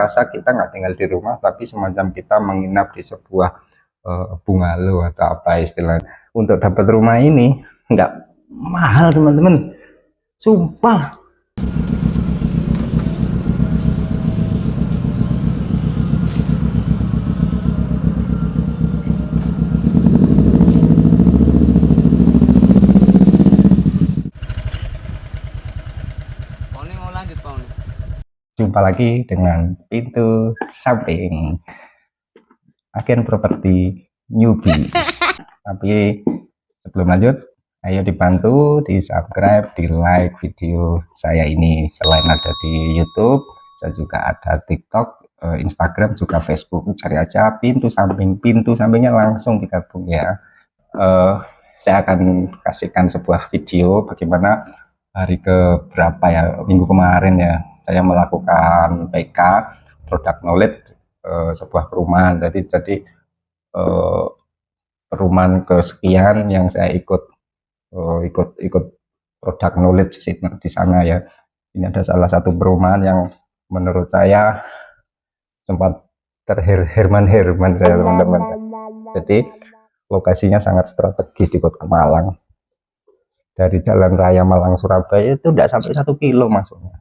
rasa kita nggak tinggal di rumah, tapi semacam kita menginap di sebuah bungalow atau apa istilahnya. Untuk dapat rumah ini nggak mahal teman-teman, sumpah. Jumpa lagi dengan pintu samping agen properti newbie. Tapi sebelum lanjut, ayo dibantu di subscribe, di like video saya ini. Selain ada di YouTube, saya juga ada TikTok, Instagram, juga Facebook. Cari aja pintu samping. Pintu sampingnya langsung digabung ya. Saya akan kasihkan sebuah video bagaimana hari ke berapa ya, minggu kemarin ya, saya melakukan PK product knowledge sebuah perumahan. Jadi perumahan kesekian yang saya ikut product knowledge di sana ya. Ini ada salah satu perumahan yang menurut saya sempat terherman-herman saya teman-teman. Jadi lokasinya sangat strategis di Kota Malang. Dari Jalan Raya Malang Surabaya itu tidak sampai 1 kilo masuknya,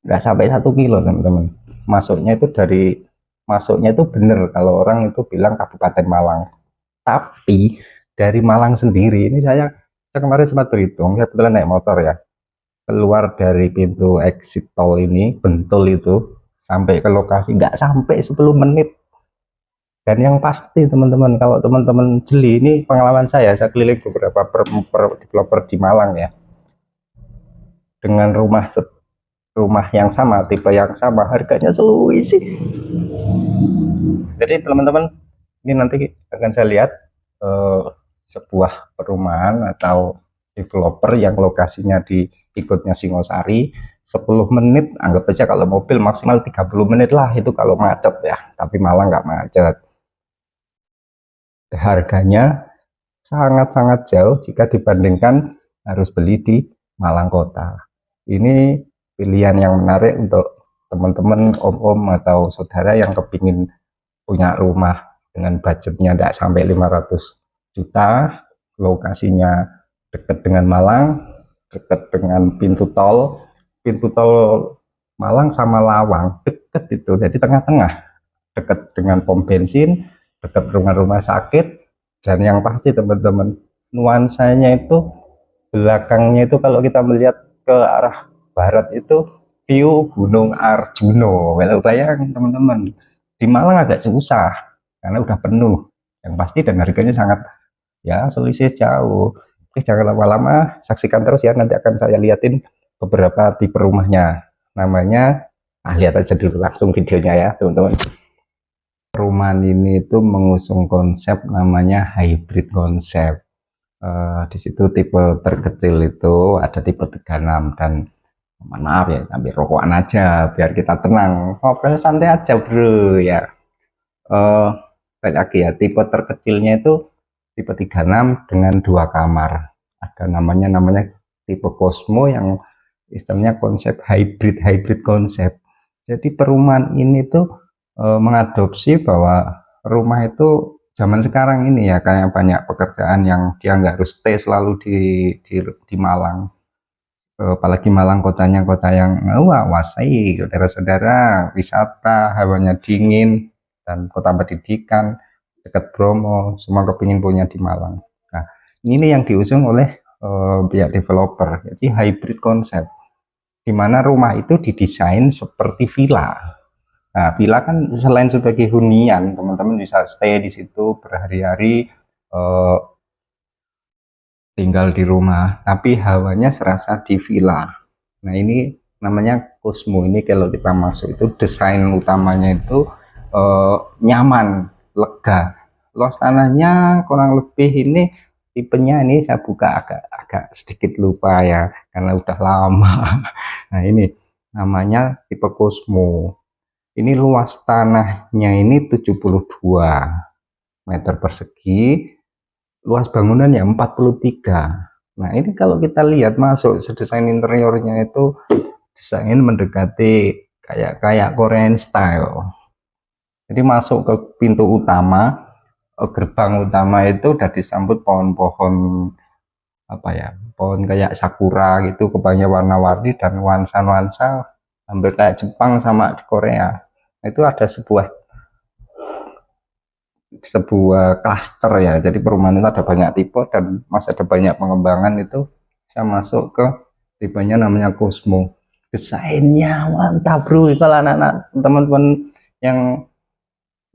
nggak sampai 1 kilo teman-teman. Masuknya itu bener kalau orang itu bilang Kabupaten Malang, tapi dari Malang sendiri ini saya kemarin sempat berhitung, saya kebetulan naik motor ya, keluar dari pintu exit tol ini Bentul itu sampai ke lokasi nggak sampai 10 menit. Dan yang pasti teman-teman, kalau teman-teman jeli, ini pengalaman saya keliling beberapa developer di Malang ya, dengan rumah yang sama, tipe yang sama, harganya selisih. Jadi teman-teman, ini nanti akan saya lihat sebuah perumahan atau developer yang lokasinya di ikutnya Singosari, 10 menit, anggap aja kalau mobil maksimal 30 menit lah itu kalau macet ya, tapi Malang nggak macet. Harganya sangat-sangat jauh jika dibandingkan harus beli di Malang Kota. Ini pilihan yang menarik untuk teman-teman, om-om atau saudara yang kepingin punya rumah dengan budgetnya tidak sampai 500 juta, lokasinya dekat dengan Malang, dekat dengan pintu tol Malang sama Lawang, dekat itu, jadi tengah-tengah, dekat dengan pom bensin, dekat rumah-rumah sakit. Dan yang pasti teman-teman, nuansanya itu belakangnya itu kalau kita melihat ke arah barat itu view Gunung Arjuno. Well, bayang teman-teman, di Malang agak susah karena udah penuh yang pasti, dan harganya sangat ya selisih jauh. Oke, jangan lama-lama, saksikan terus ya, nanti akan saya liatin beberapa tipe rumahnya. Namanya, lihat aja dulu langsung videonya ya teman-teman. Perumahan ini itu mengusung konsep namanya hybrid konsep. Di situ tipe terkecil itu ada tipe 36, dan maaf ya, sambil rokokan aja biar kita tenang, ngobrol santai aja bro ya. Balik lagi ya, tipe terkecilnya itu tipe 36 dengan 2 kamar. Ada namanya tipe Cosmo yang istilahnya konsep hybrid konsep. Jadi perumahan ini tuh mengadopsi bahwa rumah itu zaman sekarang ini ya, kayak banyak pekerjaan yang dia nggak harus stay selalu di Malang, apalagi Malang kotanya kota yang wasai saudara-saudara, wisata, hawanya dingin, dan kota pendidikan, dekat Bromo, semua kepingin punya di Malang. Nah, ini yang diusung oleh pihak developer, jadi hybrid konsep, dimana rumah itu didesain seperti villa. Nah, villa kan selain sebagai hunian, teman-teman bisa stay di situ berhari-hari, tinggal di rumah, tapi hawanya serasa di villa. Nah, ini namanya Cosmo. Ini kalau kita masuk itu desain utamanya itu nyaman, lega. Luas tanahnya kurang lebih ini tipenya, ini saya buka agak sedikit lupa ya karena udah lama. Nah, ini namanya tipe Cosmo. Ini luas tanahnya ini 72 meter persegi, luas bangunannya 43. Nah, ini kalau kita lihat masuk desain interiornya itu desain mendekati kayak Korean style. Jadi masuk ke pintu utama, gerbang utama itu udah disambut pohon-pohon apa ya, pohon kayak sakura gitu, kebangnya warna-warni dan nuansa-nuansa hampir kayak Jepang sama di Korea. Itu ada sebuah sebuah klaster ya, jadi perumahan itu ada banyak tipe dan masih ada banyak pengembangan. Itu saya masuk ke tipenya namanya Cosmo. Desainnya mantap bro, kalau anak-anak teman-teman yang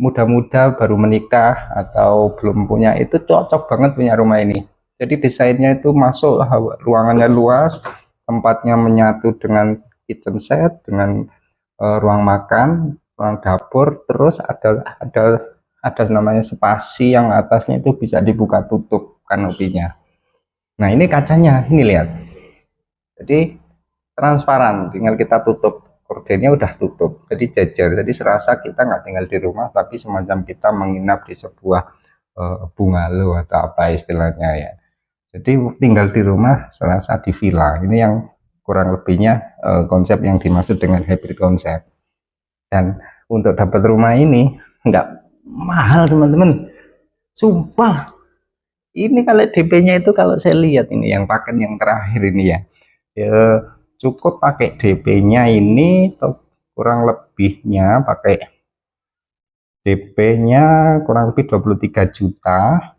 muda-muda baru menikah atau belum punya, itu cocok banget punya rumah ini. Jadi desainnya itu masuk, ruangannya luas, tempatnya menyatu dengan kitchen set, dengan ruang makan, ruang dapur, terus ada namanya spasi yang atasnya itu bisa dibuka tutup kanopinya. Nah ini kacanya, ini lihat. Jadi transparan, tinggal kita tutup kordennya udah tutup, jadi jajar, jadi serasa kita nggak tinggal di rumah tapi semacam kita menginap di sebuah bungalow atau apa istilahnya ya. Jadi tinggal di rumah serasa di villa. Ini yang kurang lebihnya konsep yang dimaksud dengan hybrid konsep. Dan untuk dapat rumah ini nggak mahal teman-teman, sumpah. Ini kalau DP-nya itu, kalau saya lihat ini yang paket yang terakhir ini ya, ya cukup pakai DP-nya ini kurang lebihnya, pakai DP-nya kurang lebih 23 juta,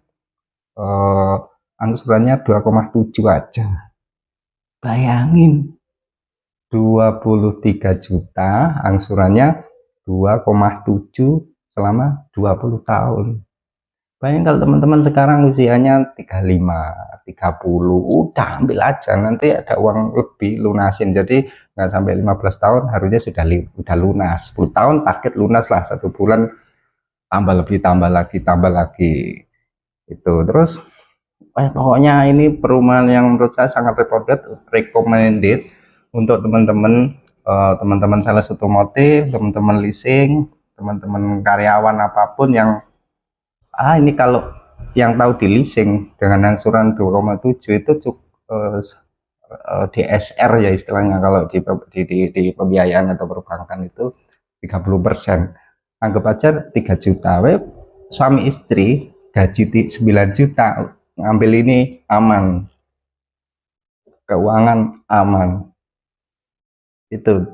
angsurannya 2,7 aja. Bayangin, 23 juta angsurannya 2,7 selama 20 tahun. Bayangin kalau teman-teman sekarang usianya 35, 30, udah ambil aja, nanti ada uang lebih lunasin. Jadi nggak sampai 15 tahun harusnya sudah lunas. 10 tahun target lunas lah, 1 bulan tambah lebih, tambah lagi. Itu terus pokoknya ini perumahan yang menurut saya sangat recommended untuk teman-teman, teman-teman sales otomotif, teman-teman leasing, teman-teman karyawan apapun yang ini kalau yang tahu di leasing dengan angsuran 2,7 itu cukup DSR ya istilahnya, kalau di pembiayaan atau perbankan itu 30%. Anggap aja 3 juta, suami istri gaji 9 juta, ngambil ini aman, keuangan aman. Itu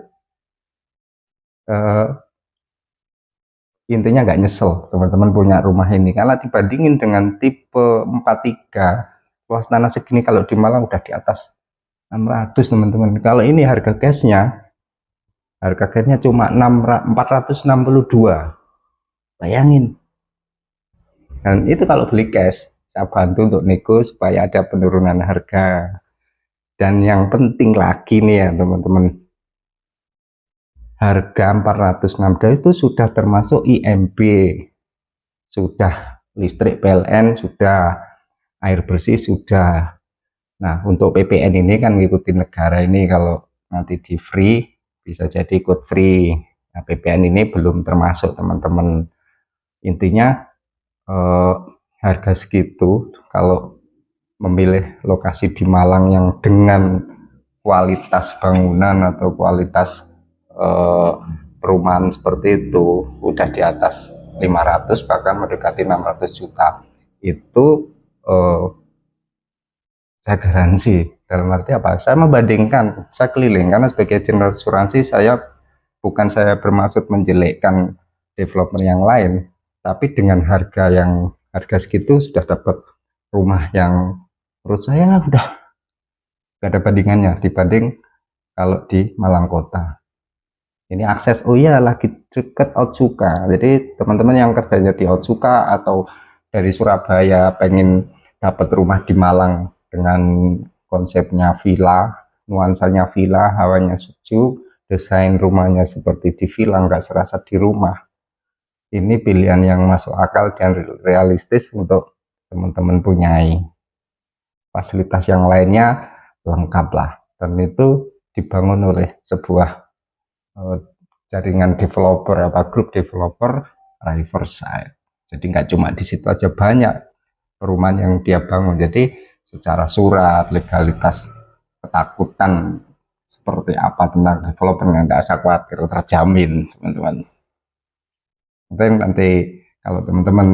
intinya nggak nyesel teman-teman punya rumah ini, karena dibandingin dengan tipe 43 luas tanah segini kalau di Malang udah di atas 600 teman-teman. Kalau ini harga cashnya cuma 462, bayangin. Dan itu kalau beli cash saya bantu untuk nego supaya ada penurunan harga. Dan yang penting lagi nih ya teman-teman, harga 462 itu sudah termasuk IMB, sudah listrik PLN, sudah air bersih, sudah. Nah untuk PPN ini kan ngikutin negara ini, kalau nanti di free bisa jadi ikut free. Nah, PPN ini belum termasuk teman-teman. Intinya harga segitu, kalau memilih lokasi di Malang yang dengan kualitas bangunan atau kualitas perumahan seperti itu udah di atas 500 bahkan mendekati 600 juta, itu saya garansi. Dalam arti apa? Saya membandingkan, saya keliling karena sebagai agent asuransi saya bermaksud menjelekkan developer yang lain, tapi dengan harga segitu sudah dapat rumah yang menurut saya udah gak ada bandingannya dibanding kalau di Malang Kota. Ini akses, oh iya lagi deket Otsuka, jadi teman-teman yang kerjanya di Otsuka atau dari Surabaya pengen dapat rumah di Malang dengan konsepnya villa, nuansanya villa, hawanya sejuk, desain rumahnya seperti di villa, nggak serasa di rumah, ini pilihan yang masuk akal dan realistis untuk teman-teman punyai. Fasilitas yang lainnya lengkap lah, dan itu dibangun oleh sebuah jaringan developer, grup developer Riverside. Jadi nggak cuma di situ aja, banyak perumahan yang dia bangun. Jadi secara surat legalitas, ketakutan seperti apa tentang developernya, nggak usah khawatir, terjamin teman-teman. Mungkin nanti kalau teman-teman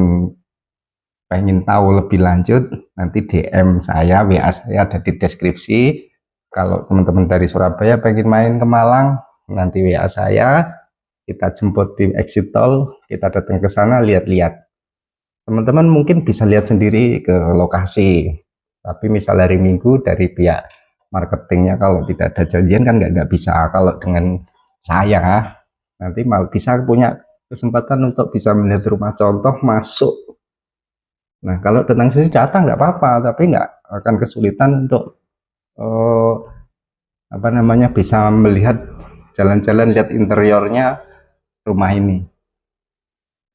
pengen tahu lebih lanjut, nanti DM saya, WA saya ada di deskripsi. Kalau teman-teman dari Surabaya pengen main ke Malang, nanti WA saya, kita jemput di exit tol, kita datang ke sana lihat-lihat. Teman-teman mungkin bisa lihat sendiri ke lokasi, tapi misal hari Minggu dari pihak marketingnya kalau tidak ada janjian kan nggak bisa. Kalau dengan saya nanti mal bisa punya kesempatan untuk bisa melihat rumah contoh masuk. Nah kalau datang sini datang nggak apa-apa, tapi nggak akan kesulitan untuk apa namanya bisa melihat jalan-jalan, lihat interiornya rumah ini.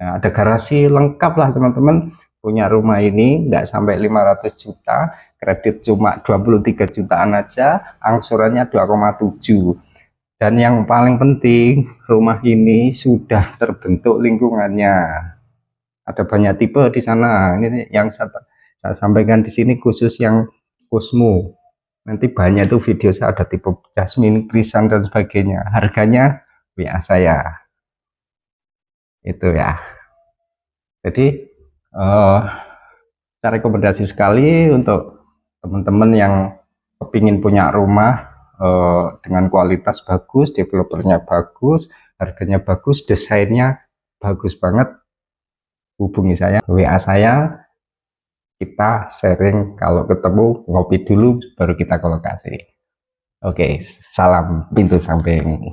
Nah, ada garasi lengkap lah teman-teman, punya rumah ini nggak sampai 500 juta, kredit cuma 23 jutaan aja, angsurannya 2,7. Dan yang paling penting, rumah ini sudah terbentuk lingkungannya. Ada banyak tipe di sana. Ini yang saya sampaikan di sini khusus yang Kusmu. Nanti banyak tuh video saya ada tipe Jasmine, Krisan dan sebagainya. Harganya WA saya. Itu ya. Jadi saya rekomendasi sekali untuk teman-teman yang kepingin punya rumah dengan kualitas bagus, developernya bagus, harganya bagus, desainnya bagus banget, hubungi saya, WA saya, kita sharing, kalau ketemu ngopi dulu baru kita ke lokasi. Oke, salam pintu samping.